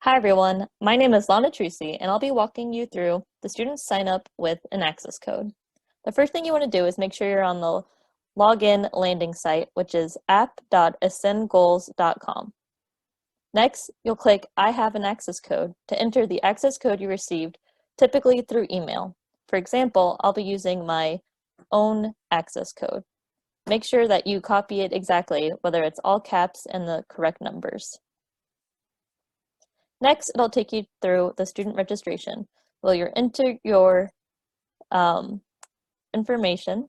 Hi everyone, my name is Lana Trucy and I'll be walking you through the students sign up with an access code. The first thing you want to do is make sure you're on the login landing site, which is app.ascendgoals.com. Next, you'll click I have an access code to enter the access code you received, typically through email. For example, I'll be using my own access code. Make sure that you copy it exactly, whether it's all caps and the correct numbers. Next, it'll take you through the student registration. Well, you enter your information.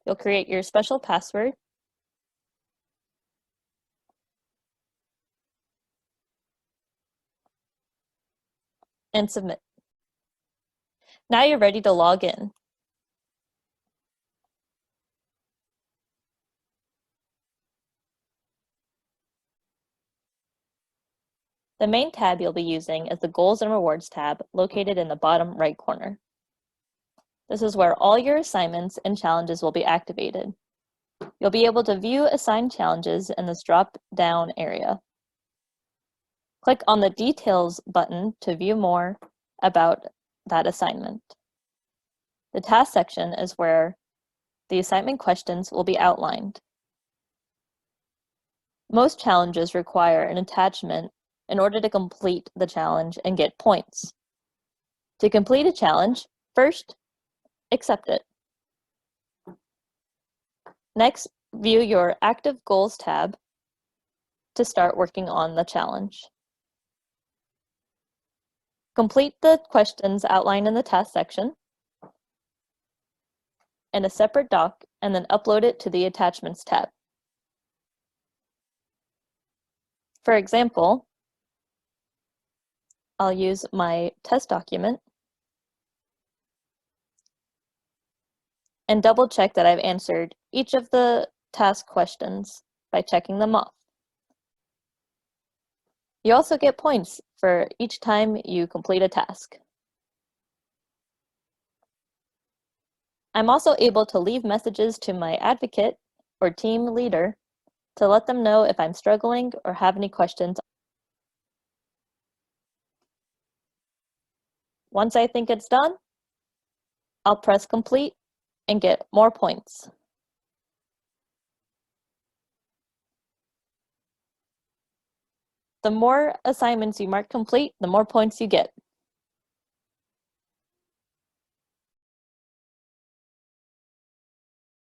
You'll create your special password. And submit. Now you're ready to log in. The main tab you'll be using is the Goals and Rewards tab located in the bottom right corner. This is where all your assignments and challenges will be activated. You'll be able to view assigned challenges in this drop-down area. Click on the Details button to view more about that assignment. The task section is where the assignment questions will be outlined. Most challenges require an attachment in order to complete the challenge and get points. To complete a challenge, first, accept it. Next, view your Active Goals tab to start working on the challenge. Complete the questions outlined in the task section in a separate doc and then upload it to the Attachments tab. For example, I'll use my test document and double check that I've answered each of the task questions by checking them off. You also get points for each time you complete a task. I'm also able to leave messages to my advocate or team leader to let them know if I'm struggling or have any questions. Once I think it's done, I'll press complete and get more points. The more assignments you mark complete, the more points you get.